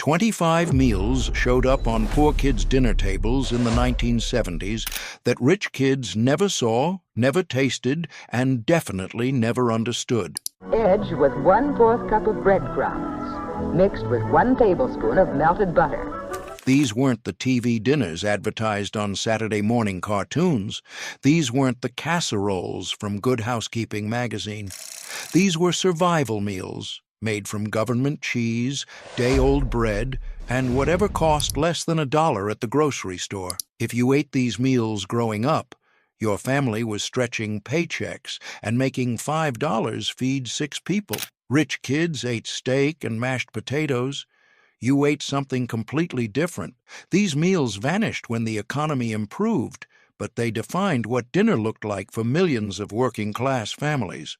25 meals showed up on poor kids' dinner tables in the 1970s that rich kids never saw, never tasted, and definitely never understood. Edge with 1/4 cup of breadcrumbs, mixed with 1 tablespoon of melted butter. These weren't the TV dinners advertised on Saturday morning cartoons. These weren't the casseroles from Good Housekeeping magazine. These were survival meals, made from government cheese, day-old bread, and whatever cost less than $1 at the grocery store. If you ate these meals growing up, your family was stretching paychecks and making $5 feed 6 people. Rich kids ate steak and mashed potatoes. You ate something completely different. These meals vanished when the economy improved, but they defined what dinner looked like for millions of working-class families.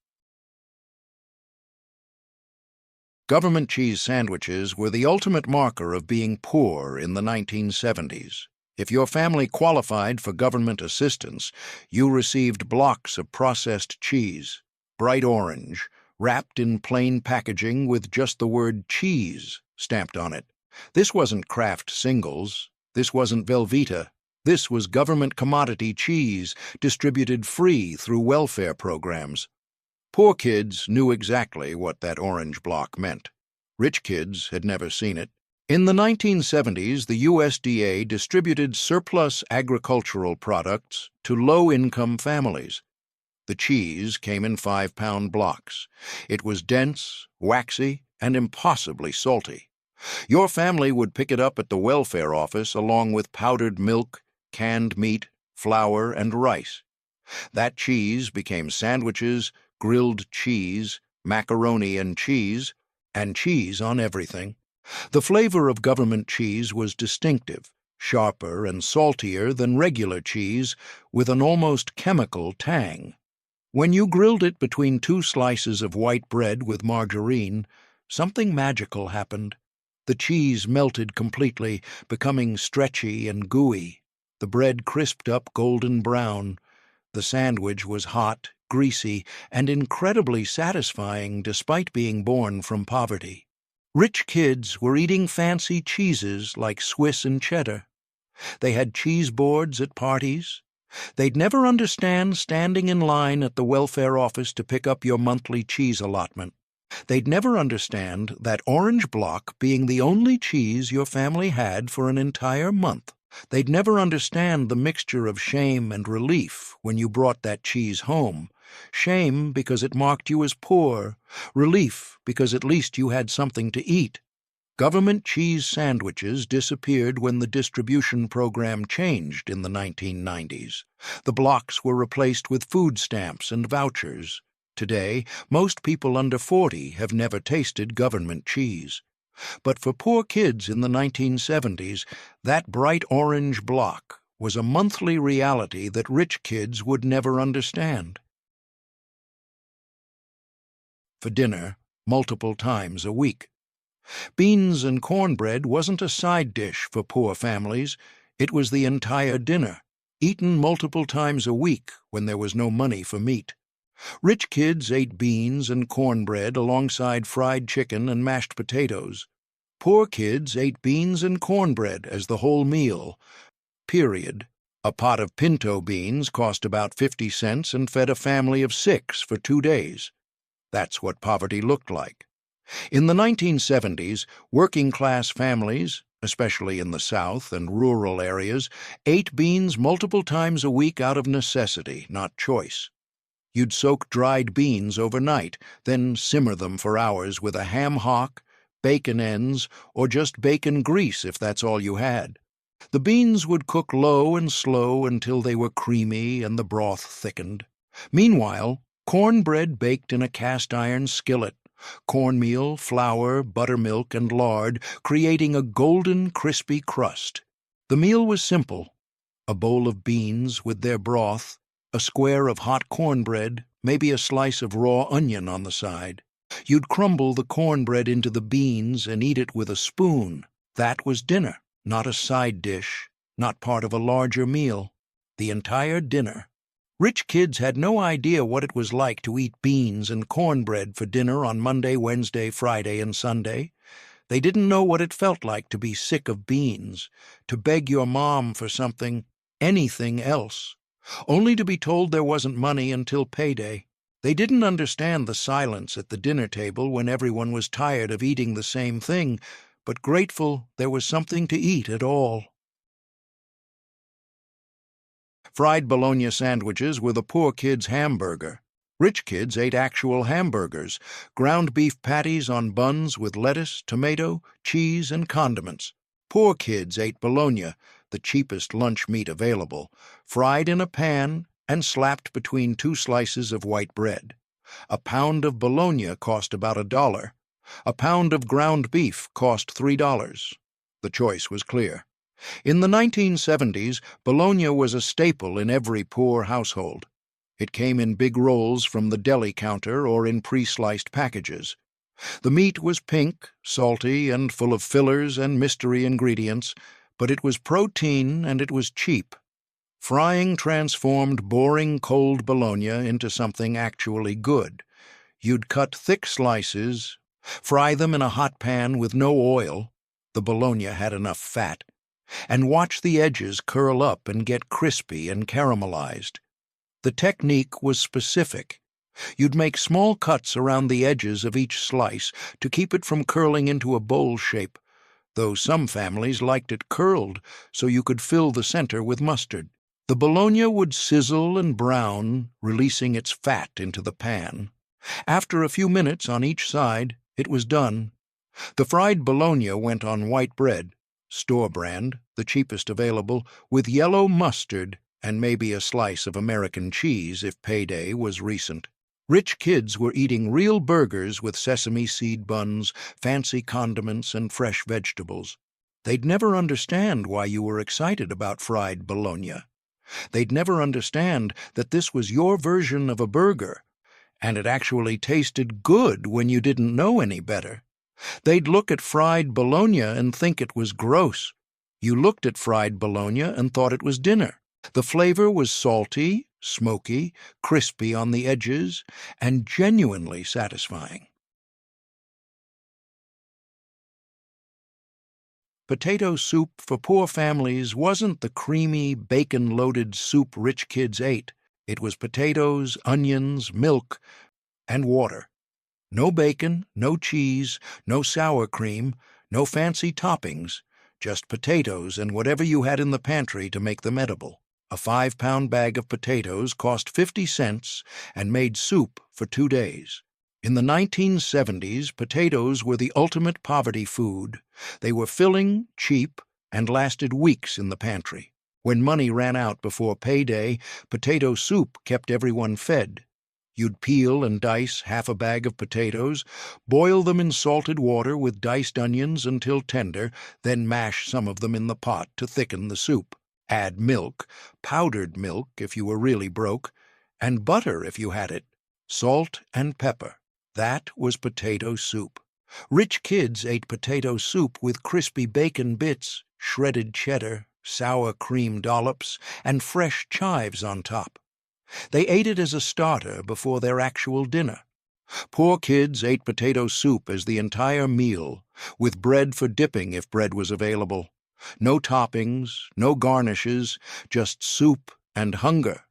Government cheese sandwiches were the ultimate marker of being poor in the 1970s. If your family qualified for government assistance, you received blocks of processed cheese, bright orange, wrapped in plain packaging with just the word cheese stamped on it. This wasn't Kraft Singles. This wasn't Velveeta. This was government commodity cheese distributed free through welfare programs. Poor kids knew exactly what that orange block meant. Rich kids had never seen it. In the 1970s, the USDA distributed surplus agricultural products to low-income families. The cheese came in 5-pound blocks. It was dense, waxy, and impossibly salty. Your family would pick it up at the welfare office along with powdered milk, canned meat, flour, and rice. That cheese became sandwiches, grilled cheese, macaroni and cheese on everything. The flavor of government cheese was distinctive, sharper and saltier than regular cheese, with an almost chemical tang. When you grilled it between 2 slices of white bread with margarine, something magical happened. The cheese melted completely, becoming stretchy and gooey. The bread crisped up golden brown. The sandwich was hot, greasy, and incredibly satisfying despite being born from poverty. Rich kids were eating fancy cheeses like Swiss and cheddar. They had cheese boards at parties. They'd never understand standing in line at the welfare office to pick up your monthly cheese allotment. They'd never understand that orange block being the only cheese your family had for an entire month. They'd never understand the mixture of shame and relief when you brought that cheese home. Shame because it marked you as poor, relief because at least you had something to eat. Government cheese sandwiches disappeared when the distribution program changed in the 1990s. The blocks were replaced with food stamps and vouchers. Today, most people under 40 have never tasted government cheese. But for poor kids in the 1970s, that bright orange block was a monthly reality that rich kids would never understand. For dinner, multiple times a week. Beans and cornbread wasn't a side dish for poor families. It was the entire dinner, eaten multiple times a week when there was no money for meat. Rich kids ate beans and cornbread alongside fried chicken and mashed potatoes. Poor kids ate beans and cornbread as the whole meal. Period. A pot of pinto beans cost about 50 cents and fed a family of 6 for 2 days. That's what poverty looked like. In the 1970s, working-class families, especially in the South and rural areas, ate beans multiple times a week out of necessity, not choice. You'd soak dried beans overnight, then simmer them for hours with a ham hock, bacon ends, or just bacon grease if that's all you had. The beans would cook low and slow until they were creamy and the broth thickened. Meanwhile, cornbread baked in a cast-iron skillet, cornmeal, flour, buttermilk, and lard, creating a golden, crispy crust. The meal was simple: a bowl of beans with their broth, a square of hot cornbread, maybe a slice of raw onion on the side. You'd crumble the cornbread into the beans and eat it with a spoon. That was dinner, not a side dish, not part of a larger meal. The entire dinner. Rich kids had no idea what it was like to eat beans and cornbread for dinner on Monday, Wednesday, Friday, and Sunday. They didn't know what it felt like to be sick of beans, to beg your mom for something, anything else, only to be told there wasn't money until payday. They didn't understand the silence at the dinner table when everyone was tired of eating the same thing, but grateful there was something to eat at all. Fried bologna sandwiches were the poor kids' hamburger. Rich kids ate actual hamburgers, ground beef patties on buns with lettuce, tomato, cheese, and condiments. Poor kids ate bologna, the cheapest lunch meat available, fried in a pan and slapped between 2 slices of white bread. A pound of bologna cost about $1. A pound of ground beef cost $3. The choice was clear. In the 1970s, bologna was a staple in every poor household. It came in big rolls from the deli counter or in pre-sliced packages. The meat was pink, salty, and full of fillers and mystery ingredients, but it was protein and it was cheap. Frying transformed boring cold bologna into something actually good. You'd cut thick slices, fry them in a hot pan with no oil, the bologna had enough fat, and watch the edges curl up and get crispy and caramelized. The technique was specific. You'd make small cuts around the edges of each slice to keep it from curling into a bowl shape, though some families liked it curled so you could fill the center with mustard. The bologna would sizzle and brown, releasing its fat into the pan. After a few minutes on each side, it was done. The fried bologna went on white bread, store brand, the cheapest available, with yellow mustard and maybe a slice of American cheese if payday was recent. Rich kids were eating real burgers with sesame seed buns, fancy condiments, and fresh vegetables. They'd never understand why you were excited about fried bologna. They'd never understand that this was your version of a burger, and it actually tasted good when you didn't know any better. They'd look at fried bologna and think it was gross. You looked at fried bologna and thought it was dinner. The flavor was salty, smoky, crispy on the edges, and genuinely satisfying. Potato soup for poor families wasn't the creamy, bacon-loaded soup rich kids ate. It was potatoes, onions, milk, and water. No bacon, no cheese, no sour cream, no fancy toppings, just potatoes and whatever you had in the pantry to make them edible. A 5-pound bag of potatoes cost 50 cents and made soup for 2 days. In the 1970s, potatoes were the ultimate poverty food. They were filling, cheap, and lasted weeks in the pantry. When money ran out before payday, potato soup kept everyone fed. You'd peel and dice half a bag of potatoes, boil them in salted water with diced onions until tender, then mash some of them in the pot to thicken the soup. Add milk, powdered milk if you were really broke, and butter if you had it, salt and pepper. That was potato soup. Rich kids ate potato soup with crispy bacon bits, shredded cheddar, sour cream dollops, and fresh chives on top. They ate it as a starter before their actual dinner. Poor kids ate potato soup as the entire meal, with bread for dipping if bread was available. No toppings, no garnishes, just soup and hunger.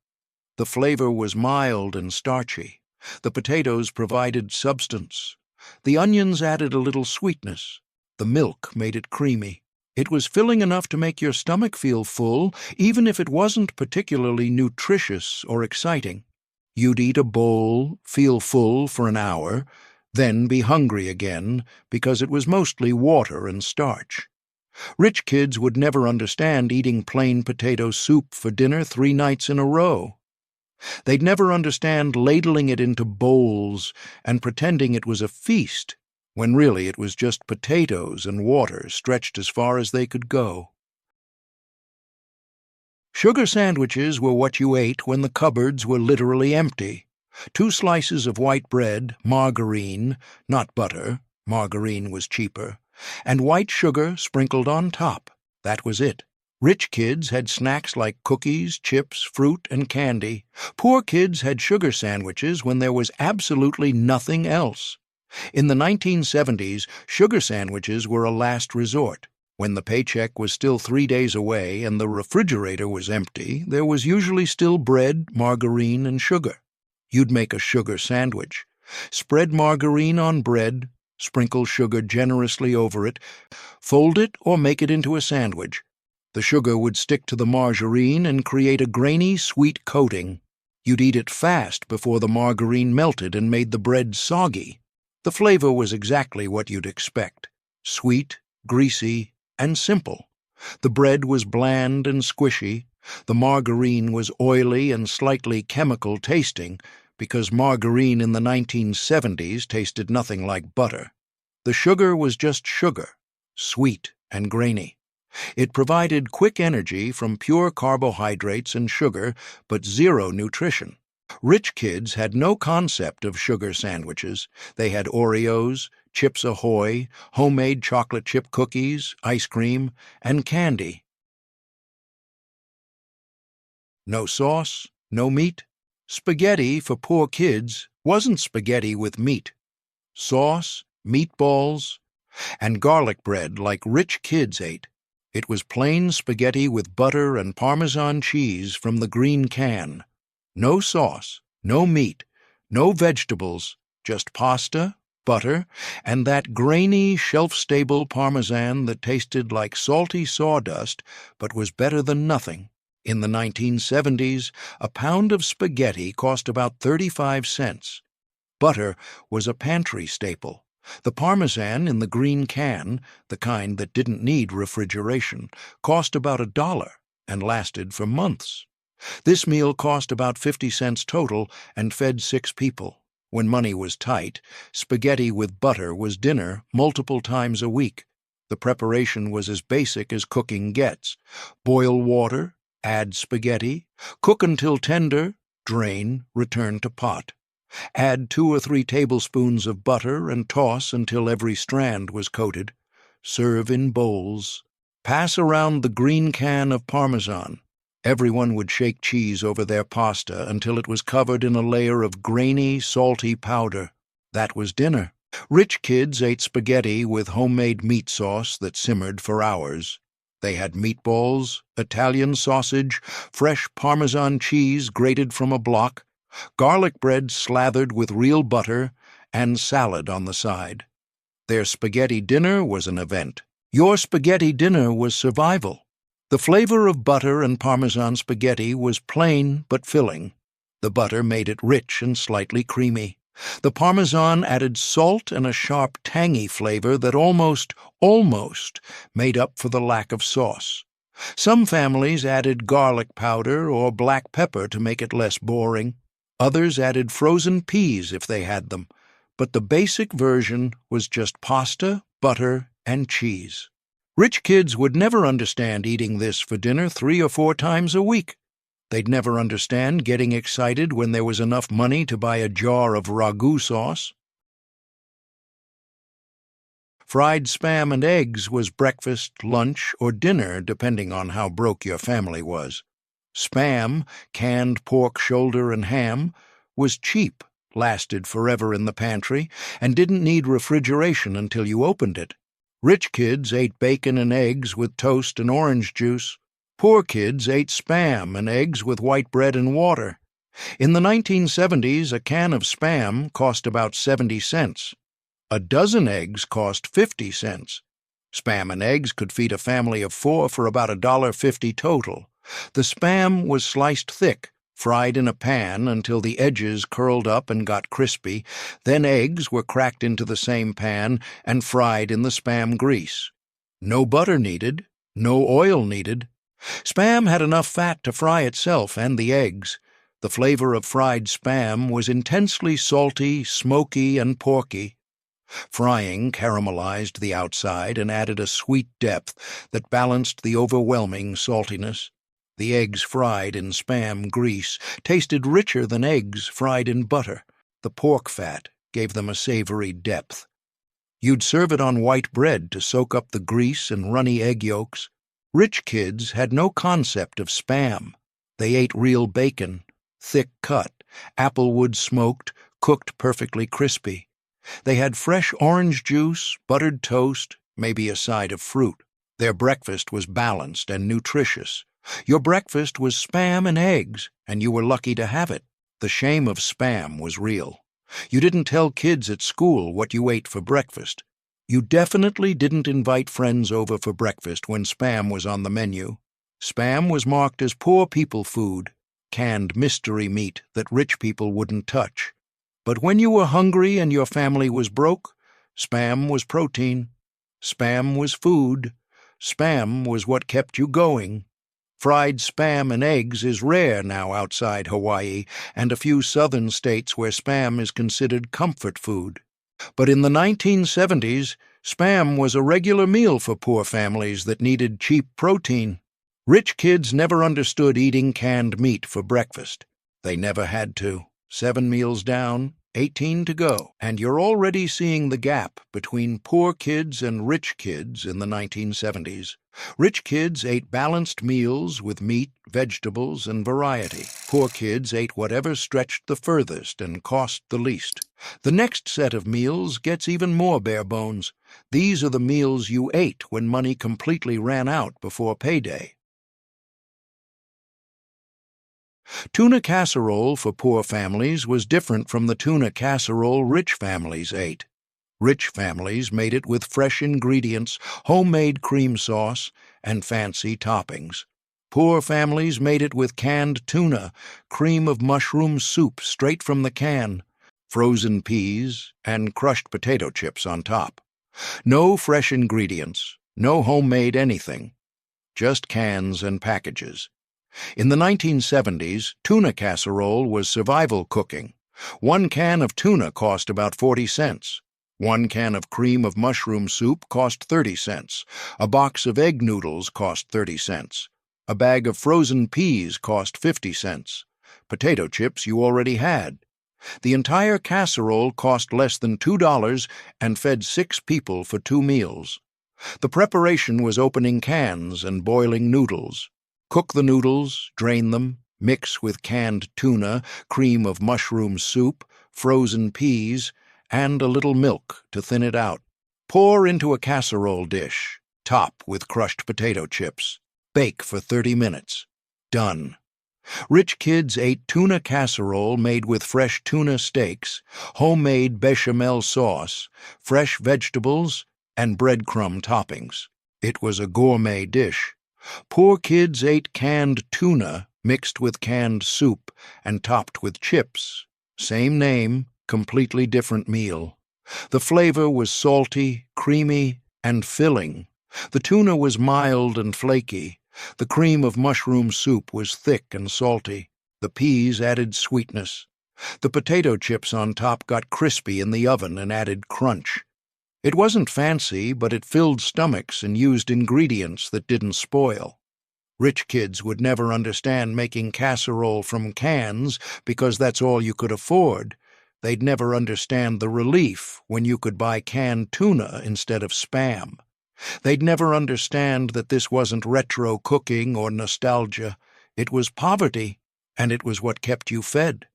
The flavor was mild and starchy. The potatoes provided substance. The onions added a little sweetness. The milk made it creamy. It was filling enough to make your stomach feel full, even if it wasn't particularly nutritious or exciting. You'd eat a bowl, feel full for an hour, then be hungry again because it was mostly water and starch. Rich kids would never understand eating plain potato soup for dinner 3 nights in a row. They'd never understand ladling it into bowls and pretending it was a feast, when really it was just potatoes and water stretched as far as they could go. Sugar sandwiches were what you ate when the cupboards were literally empty. 2 slices of white bread, margarine, not butter, margarine was cheaper, and white sugar sprinkled on top. That was it. Rich kids had snacks like cookies, chips, fruit, and candy. Poor kids had sugar sandwiches when there was absolutely nothing else. In the 1970s, sugar sandwiches were a last resort. When the paycheck was still 3 days away and the refrigerator was empty, there was usually still bread, margarine, and sugar. You'd make a sugar sandwich. Spread margarine on bread, sprinkle sugar generously over it, fold it or make it into a sandwich. The sugar would stick to the margarine and create a grainy, sweet coating. You'd eat it fast before the margarine melted and made the bread soggy. The flavor was exactly what you'd expect: sweet, greasy, and simple. The bread was bland and squishy. The margarine was oily and slightly chemical tasting, because margarine in the 1970s tasted nothing like butter. The sugar was just sugar, sweet and grainy. It provided quick energy from pure carbohydrates and sugar, but zero nutrition. Rich kids had no concept of sugar sandwiches. They had Oreos, Chips Ahoy, homemade chocolate chip cookies, ice cream, and candy. No sauce, no meat. Spaghetti for poor kids wasn't spaghetti with meat. Sauce, meatballs, and garlic bread like rich kids ate. It was plain spaghetti with butter and Parmesan cheese from the green can. No sauce, no meat, no vegetables, just pasta, butter, and that grainy, shelf-stable Parmesan that tasted like salty sawdust but was better than nothing. In the 1970s, a pound of spaghetti cost about 35 cents. Butter was a pantry staple. The Parmesan in the green can, the kind that didn't need refrigeration, cost about $1 and lasted for months. This meal cost about 50 cents total and fed 6 people. When money was tight, spaghetti with butter was dinner multiple times a week. The preparation was as basic as cooking gets. Boil water, add spaghetti, cook until tender, drain, return to pot. Add 2 or 3 tablespoons of butter and toss until every strand was coated. Serve in bowls. Pass around the green can of Parmesan. Everyone would shake cheese over their pasta until it was covered in a layer of grainy, salty powder. That was dinner. Rich kids ate spaghetti with homemade meat sauce that simmered for hours. They had meatballs, Italian sausage, fresh Parmesan cheese grated from a block, garlic bread slathered with real butter, and salad on the side. Their spaghetti dinner was an event. Your spaghetti dinner was survival. The flavor of butter and Parmesan spaghetti was plain but filling. The butter made it rich and slightly creamy. The Parmesan added salt and a sharp, tangy flavor that almost made up for the lack of sauce. Some families added garlic powder or black pepper to make it less boring. Others added frozen peas if they had them, but the basic version was just pasta, butter, and cheese. Rich kids would never understand eating this for dinner 3 or 4 times a week. They'd never understand getting excited when there was enough money to buy a jar of ragu sauce. Fried Spam and eggs was breakfast, lunch, or dinner depending on how broke your family was. Spam, canned pork shoulder and ham, was cheap, lasted forever in the pantry, and didn't need refrigeration until you opened it. Rich kids ate bacon and eggs with toast and orange juice. Poor kids ate Spam and eggs with white bread and water. In the 1970s, a can of Spam cost about 70 cents. A dozen eggs cost 50 cents. Spam and eggs could feed a family of 4 for about $1.50 total. The Spam was sliced thick, fried in a pan until the edges curled up and got crispy. Then eggs were cracked into the same pan and fried in the Spam grease. No butter needed, no oil needed. Spam had enough fat to fry itself and the eggs. The flavor of fried Spam was intensely salty, smoky, and porky. Frying caramelized the outside and added a sweet depth that balanced the overwhelming saltiness. The eggs fried in Spam grease tasted richer than eggs fried in butter. The pork fat gave them a savory depth. You'd serve it on white bread to soak up the grease and runny egg yolks. Rich kids had no concept of Spam. They ate real bacon, thick cut, applewood smoked, cooked perfectly crispy. They had fresh orange juice, buttered toast, maybe a side of fruit. Their breakfast was balanced and nutritious. Your breakfast was Spam and eggs, and you were lucky to have it. The shame of Spam was real. You didn't tell kids at school what you ate for breakfast. You definitely didn't invite friends over for breakfast when Spam was on the menu. Spam was marked as poor people food, canned mystery meat that rich people wouldn't touch. But when you were hungry and your family was broke, Spam was protein. Spam was food. Spam was what kept you going. Fried Spam and eggs is rare now outside Hawaii and a few southern states where Spam is considered comfort food. But in the 1970s, Spam was a regular meal for poor families that needed cheap protein. Rich kids never understood eating canned meat for breakfast. They never had to. 7 meals down, 18 to go. And you're already seeing the gap between poor kids and rich kids in the 1970s. Rich kids ate balanced meals with meat, vegetables, and variety. Poor kids ate whatever stretched the furthest and cost the least. The next set of meals gets even more bare bones. These are the meals you ate when money completely ran out before payday. Tuna casserole for poor families was different from the tuna casserole rich families ate. Rich families made it with fresh ingredients, homemade cream sauce, and fancy toppings. Poor families made it with canned tuna, cream of mushroom soup straight from the can, frozen peas, and crushed potato chips on top. No fresh ingredients, no homemade anything, just cans and packages. In the 1970s, tuna casserole was survival cooking. 1 can of tuna cost about 40 cents. 1 can of cream of mushroom soup cost 30 cents. A box of egg noodles cost 30 cents. A bag of frozen peas cost 50 cents. Potato chips you already had. The entire casserole cost less than $2 and fed 6 people for 2 meals. The preparation was opening cans and boiling noodles. Cook the noodles, drain them, mix with canned tuna, cream of mushroom soup, frozen peas, and a little milk to thin it out. Pour into a casserole dish, top with crushed potato chips. Bake for 30 minutes. Done. Rich kids ate tuna casserole made with fresh tuna steaks, homemade bechamel sauce, fresh vegetables, and breadcrumb toppings. It was a gourmet dish. Poor kids ate canned tuna mixed with canned soup and topped with chips. Same name, completely different meal. The flavor was salty, creamy, and filling. The tuna was mild and flaky. The cream of mushroom soup was thick and salty. The peas added sweetness. The potato chips on top got crispy in the oven and added crunch. It wasn't fancy, but it filled stomachs and used ingredients that didn't spoil. Rich kids would never understand making casserole from cans because that's all you could afford. They'd never understand the relief when you could buy canned tuna instead of Spam. They'd never understand that this wasn't retro cooking or nostalgia. It was poverty, and it was what kept you fed.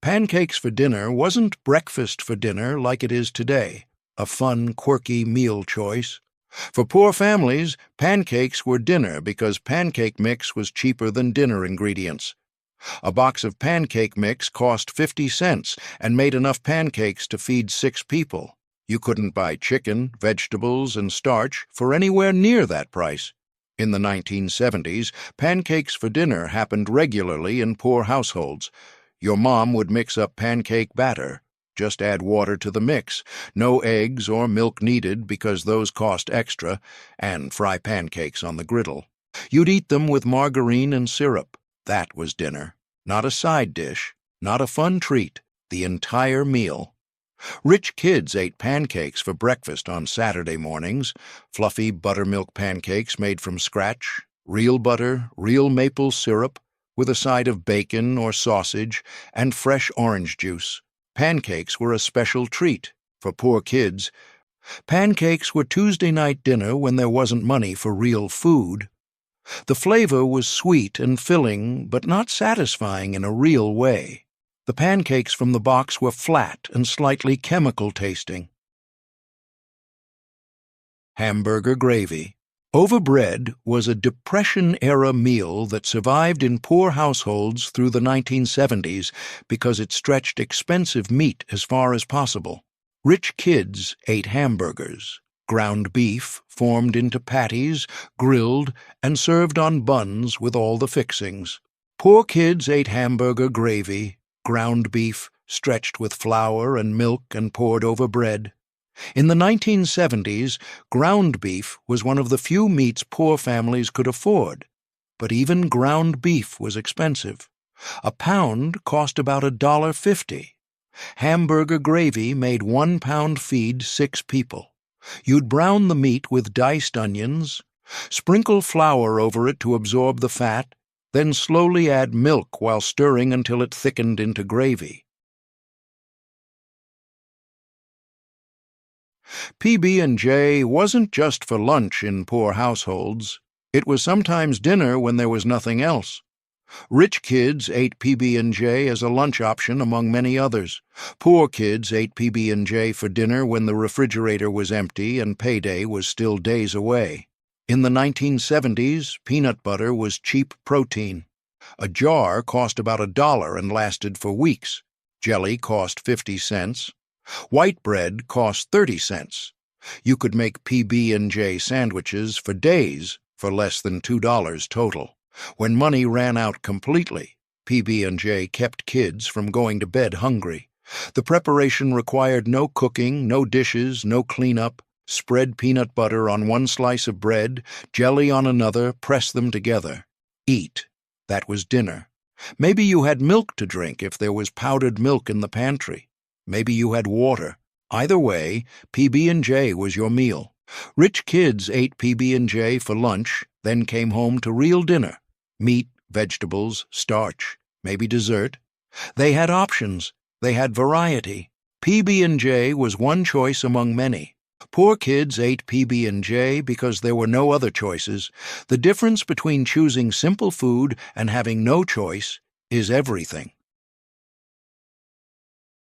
Pancakes for dinner wasn't breakfast for dinner like it is today, a fun, quirky meal choice. For poor families, pancakes were dinner because pancake mix was cheaper than dinner ingredients. A box of pancake mix cost 50 cents and made enough pancakes to feed 6 people. You couldn't buy chicken, vegetables, and starch for anywhere near that price. In the 1970s, pancakes for dinner happened regularly in poor households. Your mom would mix up pancake batter. Just add water to the mix. No eggs or milk needed because those cost extra, and fry pancakes on the griddle. You'd eat them with margarine and syrup. That was dinner. Not a side dish, not a fun treat, the entire meal. Rich kids ate pancakes for breakfast on Saturday mornings, fluffy buttermilk pancakes made from scratch, real butter, real maple syrup, with a side of bacon or sausage, and fresh orange juice. Pancakes were a special treat for poor kids. Pancakes were Tuesday night dinner when there wasn't money for real food. The flavor was sweet and filling, but not satisfying in a real way. The pancakes from the box were flat and slightly chemical tasting. Hamburger gravy. Over bread was a Depression-era meal that survived in poor households through the 1970s because it stretched expensive meat as far as possible. Rich kids ate hamburgers, ground beef formed into patties, grilled, and served on buns with all the fixings. Poor kids ate hamburger gravy, ground beef stretched with flour and milk and poured over bread. In the 1970s, ground beef was one of the few meats poor families could afford, but even ground beef was expensive. A pound cost about $1.50. Hamburger gravy made 1 pound feed 6 people. You'd brown the meat with diced onions, sprinkle flour over it to absorb the fat, then slowly add milk while stirring until it thickened into gravy. PB&J wasn't just for lunch in poor households. It was sometimes dinner when there was nothing else. Rich kids ate PB&J as a lunch option among many others. Poor kids ate PB&J for dinner when the refrigerator was empty and payday was still days away. In the 1970s, peanut butter was cheap protein. A jar cost about $1 and lasted for weeks. Jelly cost 50 cents. White bread cost 30 cents. You could make PB&J sandwiches for days for less than $2 total. When money ran out completely, PB&J kept kids from going to bed hungry. The preparation required no cooking, no dishes, no cleanup. Spread peanut butter on one slice of bread, jelly on another, press them together. Eat. That was dinner. Maybe you had milk to drink if there was powdered milk in the pantry. Maybe you had water. Either way, PB&J was your meal. Rich kids ate PB&J for lunch, then came home to real dinner. Meat, vegetables, starch, maybe dessert. They had options. They had variety. PB&J was one choice among many. Poor kids ate PB&J because there were no other choices. The difference between choosing simple food and having no choice is everything.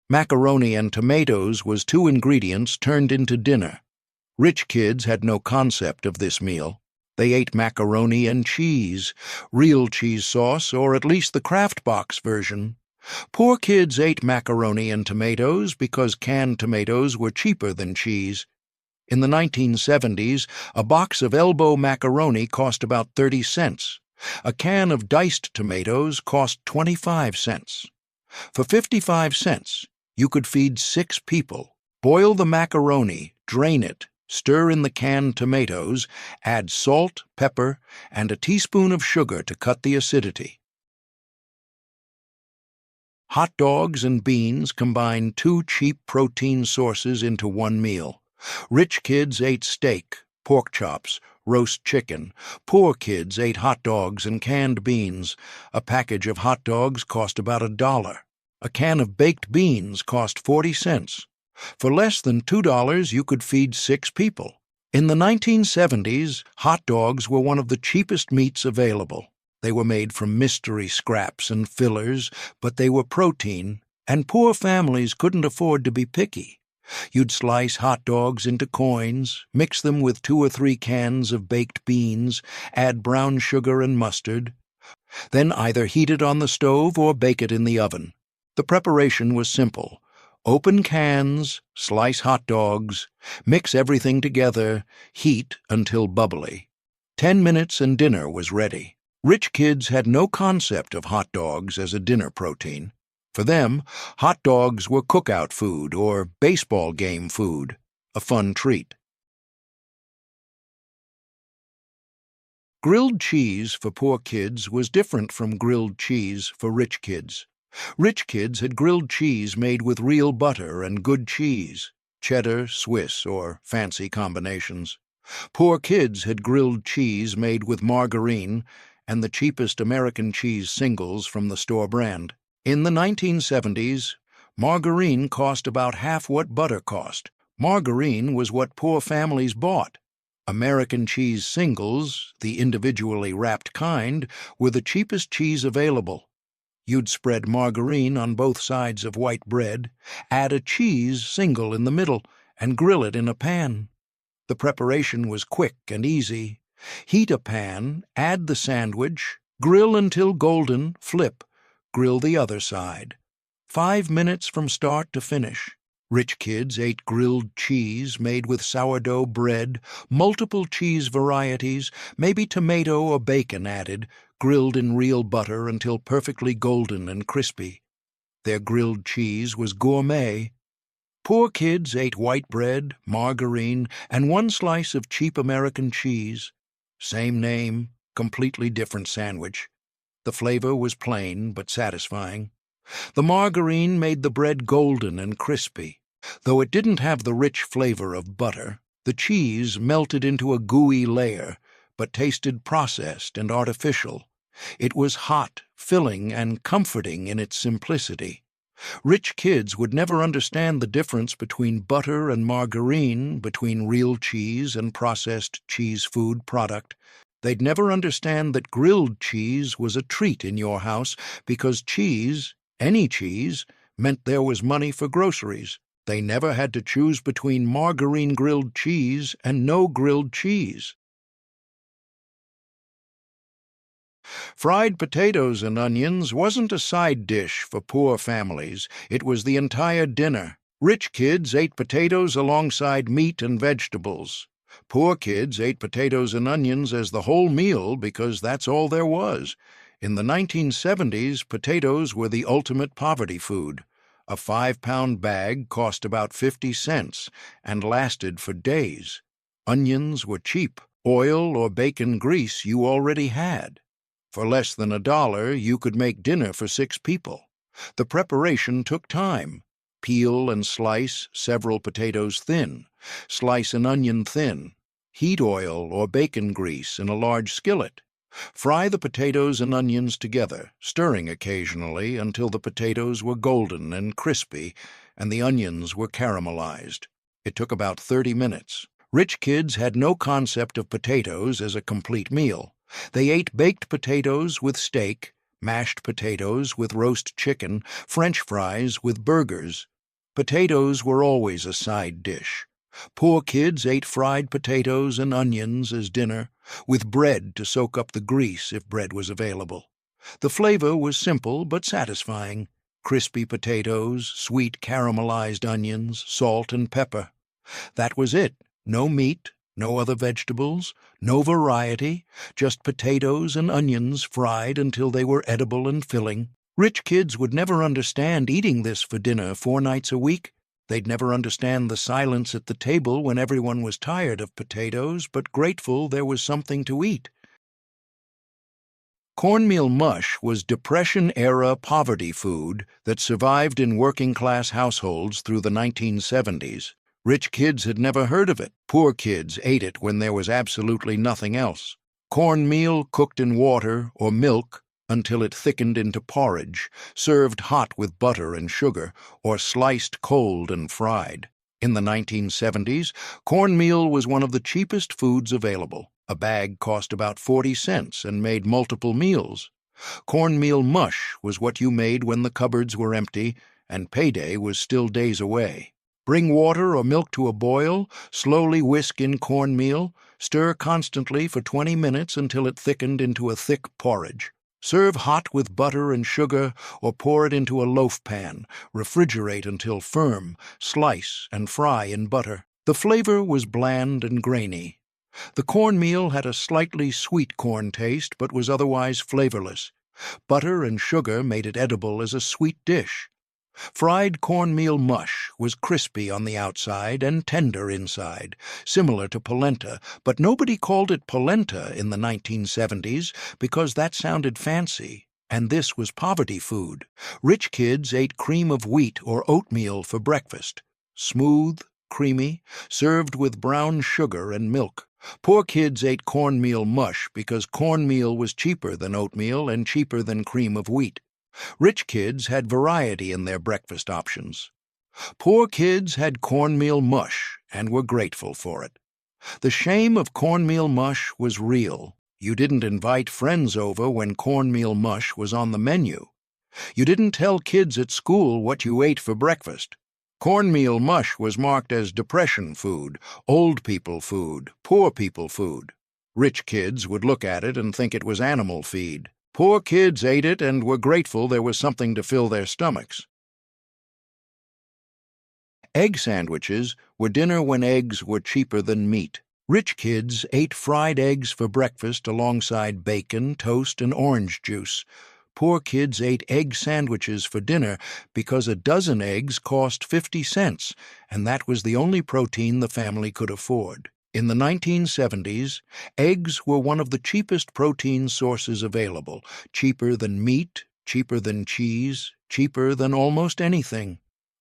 Macaroni and tomatoes was 2 ingredients turned into dinner. Rich kids had no concept of this meal. They ate macaroni and cheese, real cheese sauce, or at least the Kraft Box version. Poor kids ate macaroni and tomatoes because canned tomatoes were cheaper than cheese. In the 1970s, a box of elbow macaroni cost about 30 cents. A can of diced tomatoes cost 25 cents. For 55 cents, you could feed 6 people. Boil the macaroni, drain it, stir in the canned tomatoes, add salt, pepper, and a teaspoon of sugar to cut the acidity. Hot dogs and beans combined 2 cheap protein sources into one meal. Rich kids ate steak, pork chops, roast chicken. Poor kids ate hot dogs and canned beans. A package of hot dogs cost about $1. A can of baked beans cost 40 cents. For less than $2, you could feed 6 people. In the 1970s, hot dogs were one of the cheapest meats available. They were made from mystery scraps and fillers, but they were protein, and poor families couldn't afford to be picky. You'd slice hot dogs into coins, mix them with 2 or 3 cans of baked beans, add brown sugar and mustard, then either heat it on the stove or bake it in the oven. The preparation was simple. Open cans, slice hot dogs, mix everything together, heat until bubbly. 10 minutes and dinner was ready. Rich kids had no concept of hot dogs as a dinner protein. For them, hot dogs were cookout food or baseball game food, a fun treat. Grilled cheese for poor kids was different from grilled cheese for rich kids. Rich kids had grilled cheese made with real butter and good cheese, cheddar, Swiss, or fancy combinations. Poor kids had grilled cheese made with margarine and the cheapest American cheese singles from the store brand. In the 1970s, margarine cost about half what butter cost. Margarine was what poor families bought. American cheese singles, the individually wrapped kind, were the cheapest cheese available. You'd spread margarine on both sides of white bread, add a cheese single in the middle, and grill it in a pan. The preparation was quick and easy. Heat a pan, add the sandwich, grill until golden, flip, grill the other side. 5 minutes from start to finish. Rich kids ate grilled cheese made with sourdough bread, multiple cheese varieties, maybe tomato or bacon added, grilled in real butter until perfectly golden and crispy. Their grilled cheese was gourmet. Poor kids ate white bread, margarine, and one slice of cheap American cheese. Same name, completely different sandwich. The flavor was plain but satisfying. The margarine made the bread golden and crispy. Though it didn't have the rich flavor of butter, the cheese melted into a gooey layer, but tasted processed and artificial. It was hot, filling, and comforting in its simplicity. Rich kids would never understand the difference between butter and margarine, between real cheese and processed cheese food product. They'd never understand that grilled cheese was a treat in your house because cheese, any cheese, meant there was money for groceries. They never had to choose between margarine grilled cheese and no grilled cheese. Fried potatoes and onions wasn't a side dish for poor families. It was the entire dinner. Rich kids ate potatoes alongside meat and vegetables. Poor kids ate potatoes and onions as the whole meal because that's all there was. In the 1970s, potatoes were the ultimate poverty food. A 5-pound bag cost about 50 cents and lasted for days. Onions were cheap. Oil or bacon grease you already had. For less than $1, you could make dinner for 6 people. The preparation took time. Peel and slice several potatoes thin. Slice an onion thin. Heat oil or bacon grease in a large skillet. Fry the potatoes and onions together, stirring occasionally until the potatoes were golden and crispy and the onions were caramelized. It took about 30 minutes. Rich kids had no concept of potatoes as a complete meal. They ate baked potatoes with steak, mashed potatoes with roast chicken, French fries with burgers. Potatoes were always a side dish. Poor kids ate fried potatoes and onions as dinner, with bread to soak up the grease if bread was available. The flavor was simple but satisfying. Crispy potatoes, sweet caramelized onions, salt and pepper. That was it. No meat, no other vegetables, no variety, just potatoes and onions fried until they were edible and filling. Rich kids would never understand eating this for dinner 4 nights a week. They'd never understand the silence at the table when everyone was tired of potatoes but grateful there was something to eat. Cornmeal mush was Depression-era poverty food that survived in working-class households through the 1970s. Rich kids had never heard of it. Poor kids ate it when there was absolutely nothing else. Cornmeal cooked in water or milk until it thickened into porridge, served hot with butter and sugar, or sliced cold and fried. In the 1970s, cornmeal was one of the cheapest foods available. A bag cost about 40 cents and made multiple meals. Cornmeal mush was what you made when the cupboards were empty and payday was still days away. Bring water or milk to a boil, slowly whisk in cornmeal, stir constantly for 20 minutes until it thickened into a thick porridge. Serve hot with butter and sugar or pour it into a loaf pan. Refrigerate until firm, slice and fry in butter. The flavor was bland and grainy. The cornmeal had a slightly sweet corn taste but was otherwise flavorless. Butter and sugar made it edible as a sweet dish. Fried cornmeal mush was crispy on the outside and tender inside, similar to polenta, but nobody called it polenta in the 1970s because that sounded fancy, and this was poverty food. Rich kids ate cream of wheat or oatmeal for breakfast. Smooth, creamy, served with brown sugar and milk. Poor kids ate cornmeal mush because cornmeal was cheaper than oatmeal and cheaper than cream of wheat. Rich kids had variety in their breakfast options. Poor kids had cornmeal mush and were grateful for it. The shame of cornmeal mush was real. You didn't invite friends over when cornmeal mush was on the menu. You didn't tell kids at school what you ate for breakfast. Cornmeal mush was marked as depression food, old people food, poor people food. Rich kids would look at it and think it was animal feed. Poor kids ate it and were grateful there was something to fill their stomachs. Egg sandwiches were dinner when eggs were cheaper than meat. Rich kids ate fried eggs for breakfast alongside bacon, toast, and orange juice. Poor kids ate egg sandwiches for dinner because a dozen eggs cost 50 cents, and that was the only protein the family could afford. In the 1970s, eggs were one of the cheapest protein sources available, cheaper than meat, cheaper than cheese, cheaper than almost anything.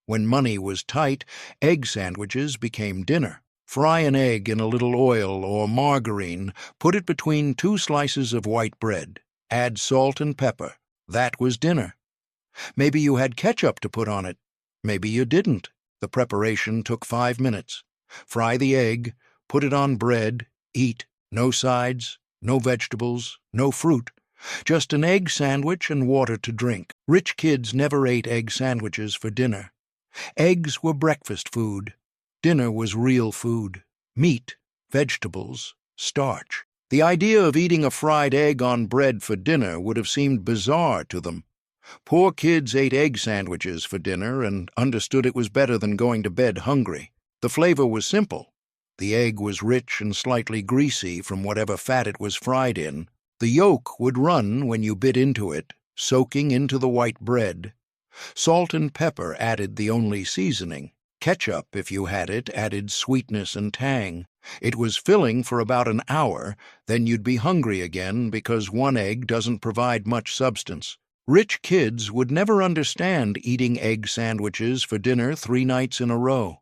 When money was tight, egg sandwiches became dinner. Fry an egg in a little oil or margarine, put it between 2 slices of white bread. Add salt and pepper. That was dinner. Maybe you had ketchup to put on it. Maybe you didn't. The preparation took 5 minutes. Fry the egg, put it on bread, eat. No sides, no vegetables, no fruit. Just an egg sandwich and water to drink. Rich kids never ate egg sandwiches for dinner. Eggs were breakfast food. Dinner was real food. Meat, vegetables, starch. The idea of eating a fried egg on bread for dinner would have seemed bizarre to them. Poor kids ate egg sandwiches for dinner and understood it was better than going to bed hungry. The flavor was simple. The egg was rich and slightly greasy from whatever fat it was fried in. The yolk would run when you bit into it, soaking into the white bread. Salt and pepper added the only seasoning. Ketchup, if you had it, added sweetness and tang. It was filling for about an hour, then you'd be hungry again because one egg doesn't provide much substance. Rich kids would never understand eating egg sandwiches for dinner 3 nights in a row.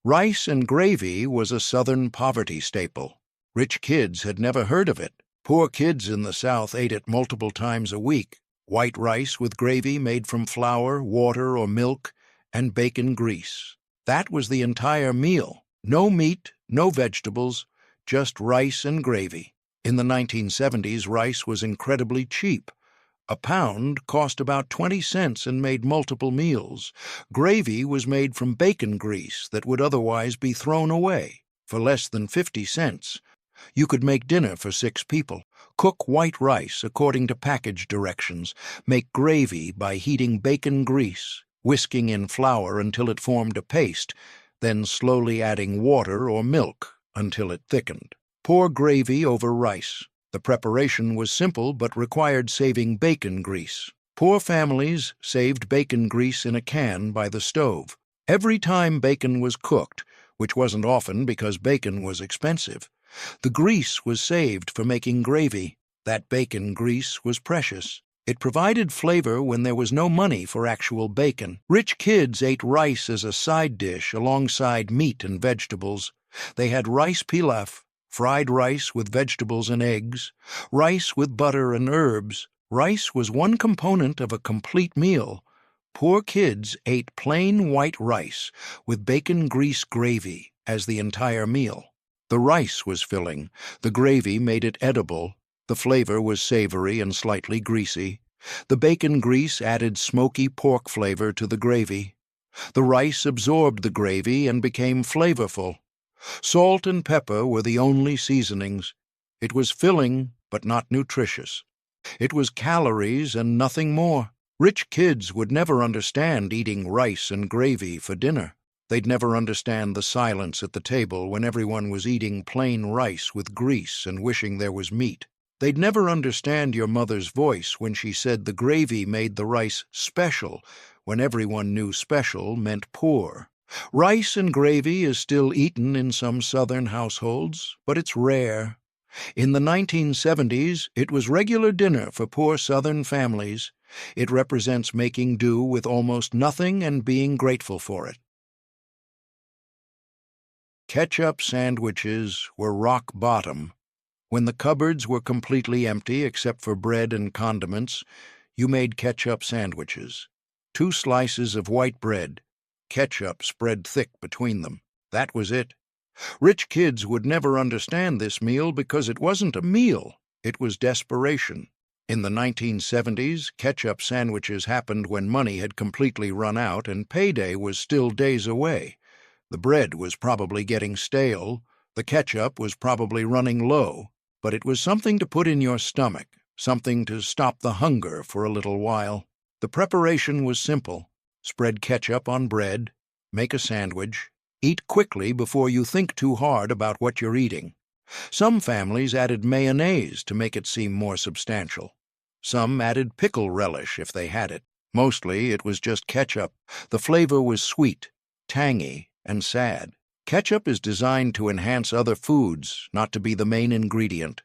Rice and gravy was a Southern poverty staple. Rich kids had never heard of it. Poor kids in the South ate it multiple times a week. White rice with gravy made from flour, water, or milk, and bacon grease. That was the entire meal. No meat, no vegetables, just rice and gravy. In the 1970s, rice was incredibly cheap. A pound cost about 20 cents and made multiple meals. Gravy was made from bacon grease that would otherwise be thrown away. For less than 50 cents, you could make dinner for 6 people. Cook white rice according to package directions. Make gravy by heating bacon grease, whisking in flour until it formed a paste, then slowly adding water or milk until it thickened. Pour gravy over rice. The preparation was simple but required saving bacon grease. Poor families saved bacon grease in a can by the stove. Every time bacon was cooked, which wasn't often because bacon was expensive, the grease was saved for making gravy. That bacon grease was precious. It provided flavor when there was no money for actual bacon. Rich kids ate rice as a side dish alongside meat and vegetables. They had rice pilaf, fried rice with vegetables and eggs, rice with butter and herbs. Rice was one component of a complete meal. Poor kids ate plain white rice with bacon grease gravy as the entire meal. The rice was filling. The gravy made it edible. The flavor was savory and slightly greasy. The bacon grease added smoky pork flavor to the gravy. The rice absorbed the gravy and became flavorful. Salt and pepper were the only seasonings. It was filling, but not nutritious. It was calories and nothing more. Rich kids would never understand eating rice and gravy for dinner. They'd never understand the silence at the table when everyone was eating plain rice with grease and wishing there was meat. They'd never understand your mother's voice when she said the gravy made the rice special, when everyone knew special meant poor. Rice and gravy is still eaten in some Southern households, but it's rare. In the 1970s, it was regular dinner for poor Southern families. It represents making do with almost nothing and being grateful for it. Ketchup sandwiches were rock bottom. When the cupboards were completely empty except for bread and condiments, you made ketchup sandwiches. 2 slices of white bread, ketchup spread thick between them. That was it. Rich kids would never understand this meal because it wasn't a meal. It was desperation. In the 1970s, ketchup sandwiches happened when money had completely run out and payday was still days away. The bread was probably getting stale, the ketchup was probably running low, but it was something to put in your stomach, something to stop the hunger for a little while. The preparation was simple. Spread ketchup on bread, make a sandwich, eat quickly before you think too hard about what you're eating. Some families added mayonnaise to make it seem more substantial. Some added pickle relish if they had it. Mostly it was just ketchup. The flavor was sweet, tangy, and sad. Ketchup is designed to enhance other foods, not to be the main ingredient.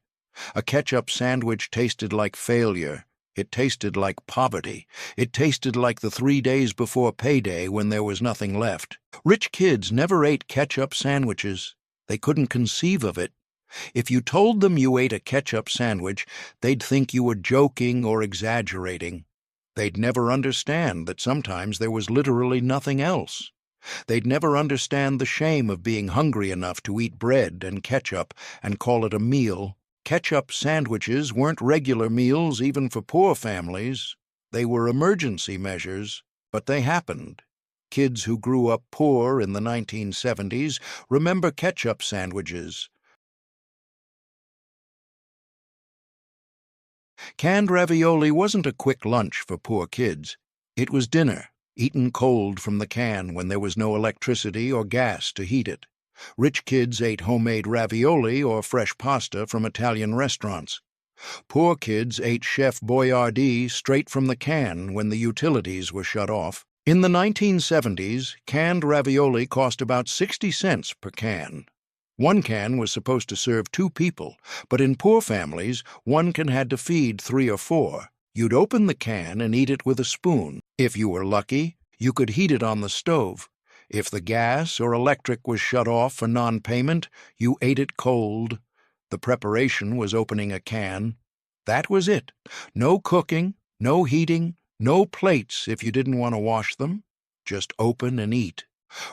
A ketchup sandwich tasted like failure. It tasted like poverty. It tasted like the 3 days before payday when there was nothing left. Rich kids never ate ketchup sandwiches. They couldn't conceive of it. If you told them you ate a ketchup sandwich, they'd think you were joking or exaggerating. They'd never understand that sometimes there was literally nothing else. They'd never understand the shame of being hungry enough to eat bread and ketchup and call it a meal. Ketchup sandwiches weren't regular meals even for poor families. They were emergency measures, but they happened. Kids who grew up poor in the 1970s remember ketchup sandwiches. Canned ravioli wasn't a quick lunch for poor kids. It was dinner, eaten cold from the can when there was no electricity or gas to heat it. Rich kids ate homemade ravioli or fresh pasta from Italian restaurants. Poor kids ate Chef Boyardee straight from the can when the utilities were shut off. In the 1970s, canned ravioli cost about 60 cents per can. One can was supposed to serve 2 people, but in poor families, one can had to feed 3 or 4. You'd open the can and eat it with a spoon. If you were lucky, you could heat it on the stove. If the gas or electric was shut off for non-payment, you ate it cold. The preparation was opening a can. That was it. No cooking, no heating, no plates if you didn't want to wash them. Just open and eat.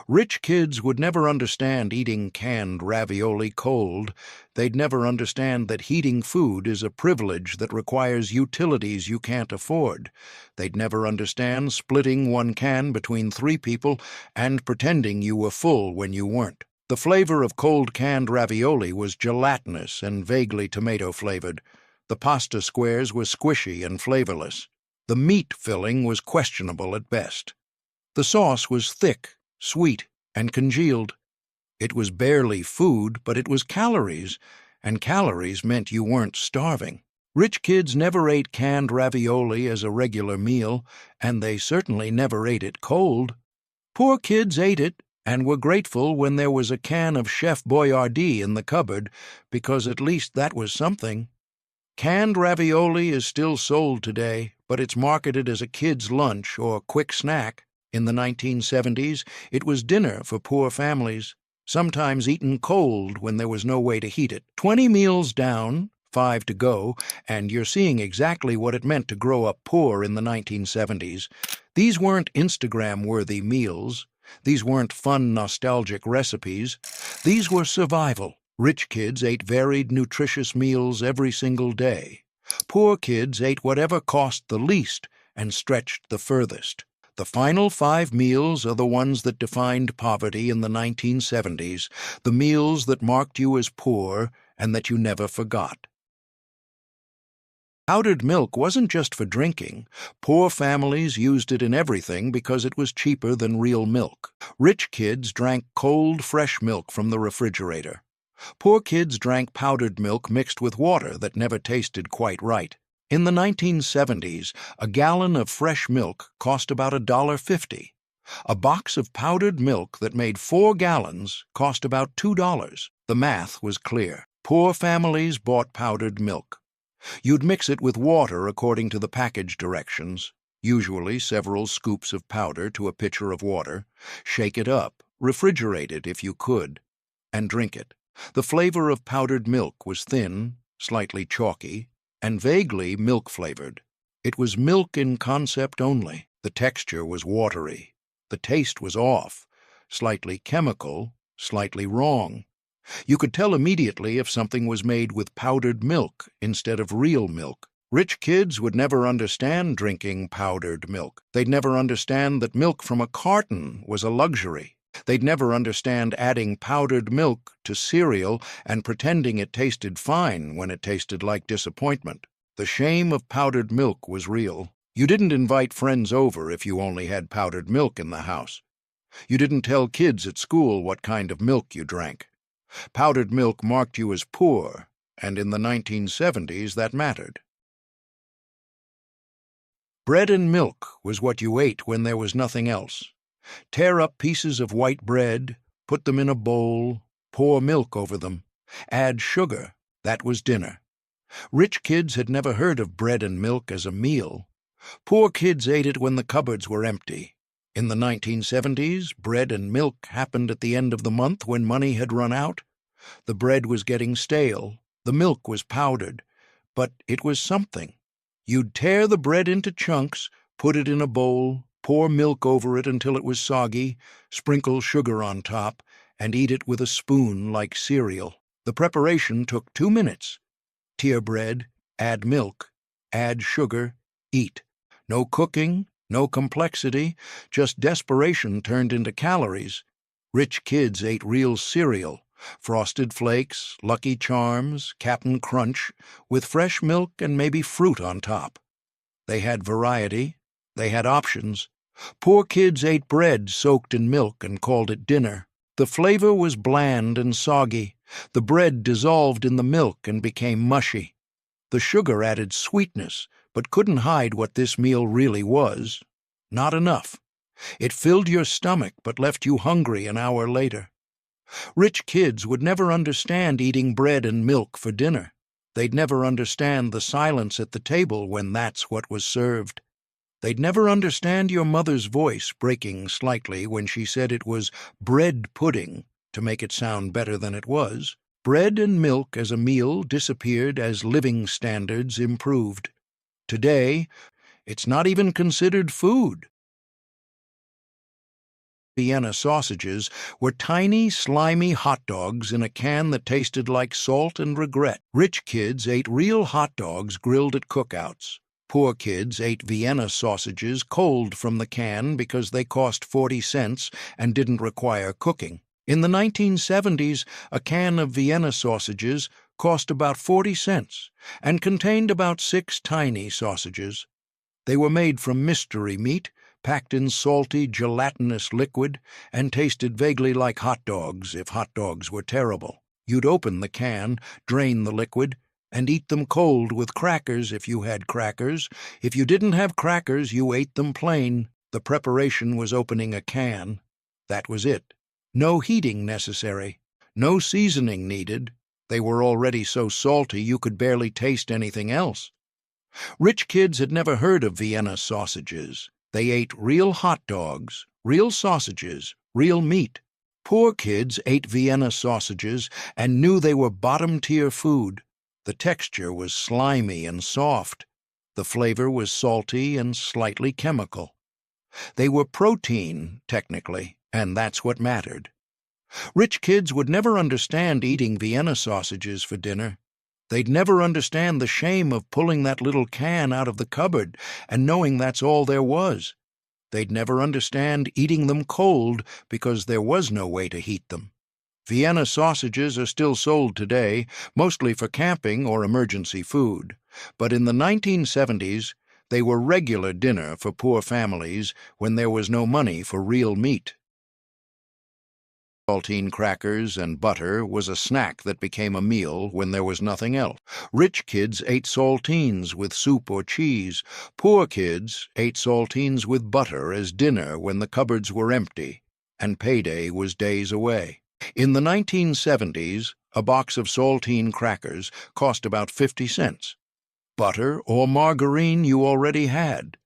Rich kids would never understand eating canned ravioli cold. They'd never understand that heating food is a privilege that requires utilities you can't afford. They'd never understand splitting one can between 3 people and pretending you were full when you weren't. The flavor of cold canned ravioli was gelatinous and vaguely tomato-flavored. The pasta squares were squishy and flavorless. The meat filling was questionable at best. The sauce was thick, sweet, and congealed. It was barely food, but it was calories, and calories meant you weren't starving. Rich kids never ate canned ravioli as a regular meal, and they certainly never ate it cold. Poor kids ate it, and were grateful when there was a can of Chef Boyardee in the cupboard, because at least that was something. Canned ravioli is still sold today, but it's marketed as a kid's lunch or quick snack. In the 1970s, it was dinner for poor families, sometimes eaten cold when there was no way to heat it. 20 meals down, 5 to go, and you're seeing exactly what it meant to grow up poor in the 1970s. These weren't Instagram-worthy meals. These weren't fun, nostalgic recipes. These were survival. Rich kids ate varied, nutritious meals every single day. Poor kids ate whatever cost the least and stretched the furthest. The final 5 meals are the ones that defined poverty in the 1970s, the meals that marked you as poor and that you never forgot. Powdered milk wasn't just for drinking. Poor families used it in everything because it was cheaper than real milk. Rich kids drank cold, fresh milk from the refrigerator. Poor kids drank powdered milk mixed with water that never tasted quite right. In the 1970s, a gallon of fresh milk cost about $1.50. A box of powdered milk that made 4 gallons cost about $2. The math was clear. Poor families bought powdered milk. You'd mix it with water according to the package directions, usually several scoops of powder to a pitcher of water, shake it up, refrigerate it if you could, and drink it. The flavor of powdered milk was thin, slightly chalky, and vaguely milk-flavored. It was milk in concept only. The texture was watery. The taste was off, slightly chemical, slightly wrong. You could tell immediately if something was made with powdered milk instead of real milk. Rich kids would never understand drinking powdered milk. They'd never understand that milk from a carton was a luxury. They'd never understand adding powdered milk to cereal and pretending it tasted fine when it tasted like disappointment. The shame of powdered milk was real. You didn't invite friends over if you only had powdered milk in the house. You didn't tell kids at school what kind of milk you drank. Powdered milk marked you as poor, and in the 1970s that mattered. Bread and milk was what you ate when there was nothing else. Tear up pieces of white bread, put them in a bowl, pour milk over them, add sugar. That was dinner. Rich kids had never heard of bread and milk as a meal. Poor kids ate it when the cupboards were empty. In the 1970s, bread and milk happened at the end of the month when money had run out. The bread was getting stale, the milk was powdered, but it was something. You'd tear the bread into chunks, put it in a bowl, pour milk over it until it was soggy, sprinkle sugar on top, and eat it with a spoon like cereal. The preparation took 2 minutes. Tear bread, add milk, add sugar, eat. No cooking, no complexity, just desperation turned into calories. Rich kids ate real cereal, Frosted Flakes, Lucky Charms, Cap'n Crunch, with fresh milk and maybe fruit on top. They had variety, they had options. Poor kids ate bread soaked in milk and called it dinner. The flavor was bland and soggy. The bread dissolved in the milk and became mushy. The sugar added sweetness, but couldn't hide what this meal really was. Not enough. It filled your stomach but left you hungry an hour later. Rich kids would never understand eating bread and milk for dinner. They'd never understand the silence at the table when that's what was served. They'd never understand your mother's voice breaking slightly when she said it was bread pudding to make it sound better than it was. Bread and milk as a meal disappeared as living standards improved. Today, it's not even considered food. Vienna sausages were tiny, slimy hot dogs in a can that tasted like salt and regret. Rich kids ate real hot dogs grilled at cookouts. Poor kids ate Vienna sausages cold from the can because they cost 40 cents and didn't require cooking. In the 1970s, a can of Vienna sausages cost about 40 cents and contained about 6 tiny sausages. They were made from mystery meat, packed in salty, gelatinous liquid, and tasted vaguely like hot dogs if hot dogs were terrible. You'd open the can, drain the liquid, and eat them cold with crackers if you had crackers. If you didn't have crackers, you ate them plain. The preparation was opening a can. That was it. No heating necessary. No seasoning needed. They were already so salty you could barely taste anything else. Rich kids had never heard of Vienna sausages. They ate real hot dogs, real sausages, real meat. Poor kids ate Vienna sausages and knew they were bottom-tier food. The texture was slimy and soft. The flavor was salty and slightly chemical. They were protein, technically, and that's what mattered. Rich kids would never understand eating Vienna sausages for dinner. They'd never understand the shame of pulling that little can out of the cupboard and knowing that's all there was. They'd never understand eating them cold because there was no way to heat them. Vienna sausages are still sold today, mostly for camping or emergency food. But in the 1970s, they were regular dinner for poor families when there was no money for real meat. Saltine crackers and butter was a snack that became a meal when there was nothing else. Rich kids ate saltines with soup or cheese. Poor kids ate saltines with butter as dinner when the cupboards were empty, and payday was days away. In the 1970s, a box of saltine crackers cost about 50 cents. Butter or margarine you already had.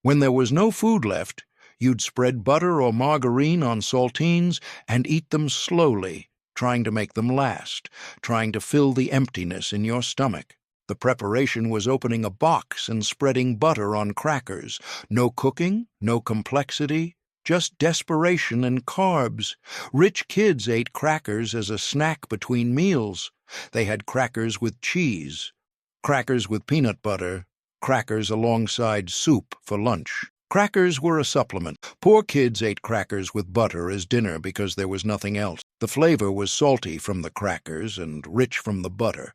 When there was no food left, you'd spread butter or margarine on saltines and eat them slowly, trying to make them last, trying to fill the emptiness in your stomach. The preparation was opening a box and spreading butter on crackers. No cooking, no complexity, just desperation and carbs. Rich kids ate crackers as a snack between meals. They had crackers with cheese, crackers with peanut butter, crackers alongside soup for lunch. Crackers were a supplement. Poor kids ate crackers with butter as dinner because there was nothing else. The flavor was salty from the crackers and rich from the butter,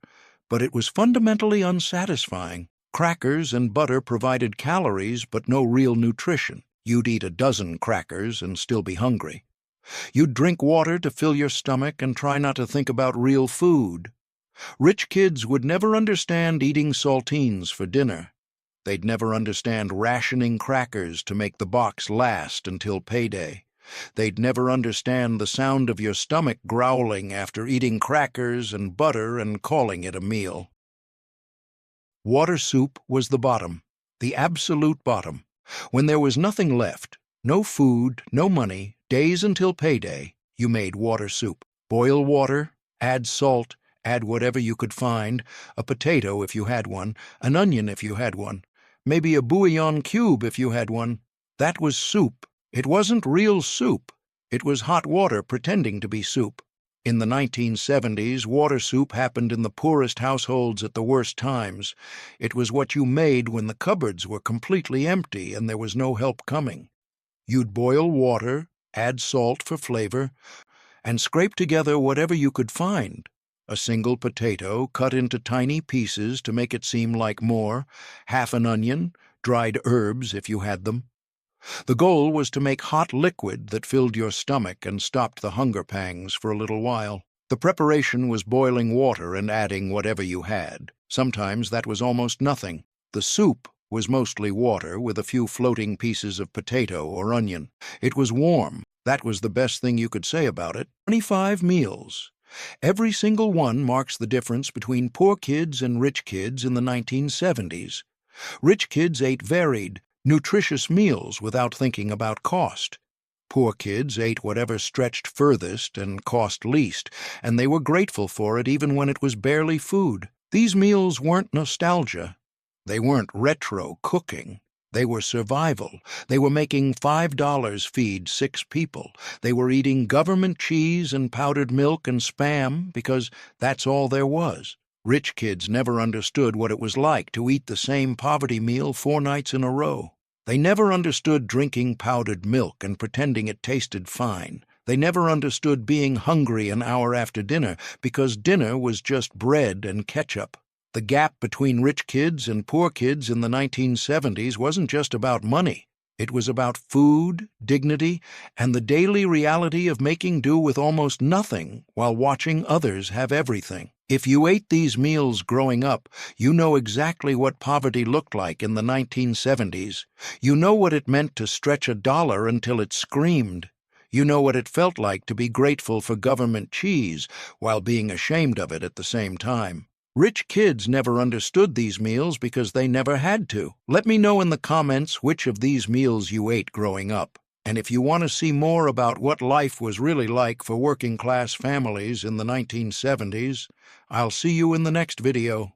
but it was fundamentally unsatisfying. Crackers and butter provided calories but no real nutrition. You'd eat a dozen crackers and still be hungry. You'd drink water to fill your stomach and try not to think about real food. Rich kids would never understand eating saltines for dinner. They'd never understand rationing crackers to make the box last until payday. They'd never understand the sound of your stomach growling after eating crackers and butter and calling it a meal. Water soup was the bottom, the absolute bottom. When there was nothing left, no food, no money, days until payday, you made water soup. Boil water, add salt, add whatever you could find, a potato if you had one, an onion if you had one, maybe a bouillon cube if you had one. That was soup. It wasn't real soup. It was hot water pretending to be soup. In the 1970s, water soup happened in the poorest households at the worst times. It was what you made when the cupboards were completely empty and there was no help coming. You'd boil water, add salt for flavor, and scrape together whatever you could find. A single potato cut into tiny pieces to make it seem like more, half an onion, dried herbs if you had them. The goal was to make hot liquid that filled your stomach and stopped the hunger pangs for a little while. The preparation was boiling water and adding whatever you had. Sometimes that was almost nothing. The soup was mostly water with a few floating pieces of potato or onion. It was warm. That was the best thing you could say about it. 25 meals. Every single one marks the difference between poor kids and rich kids in the 1970s. Rich kids ate varied, nutritious meals without thinking about cost. Poor kids ate whatever stretched furthest and cost least, and they were grateful for it even when it was barely food. These meals weren't nostalgia. They weren't retro cooking. They were survival. They were making $5 feed 6 people. They were eating government cheese and powdered milk and Spam because that's all there was. Rich kids never understood what it was like to eat the same poverty meal 4 nights in a row. They never understood drinking powdered milk and pretending it tasted fine. They never understood being hungry an hour after dinner because dinner was just bread and ketchup. The gap between rich kids and poor kids in the 1970s wasn't just about money. It was about food, dignity, and the daily reality of making do with almost nothing while watching others have everything. If you ate these meals growing up, you know exactly what poverty looked like in the 1970s. You know what it meant to stretch a dollar until it screamed. You know what it felt like to be grateful for government cheese while being ashamed of it at the same time. Rich kids never understood these meals because they never had to. Let me know in the comments which of these meals you ate growing up. And if you want to see more about what life was really like for working-class families in the 1970s, I'll see you in the next video.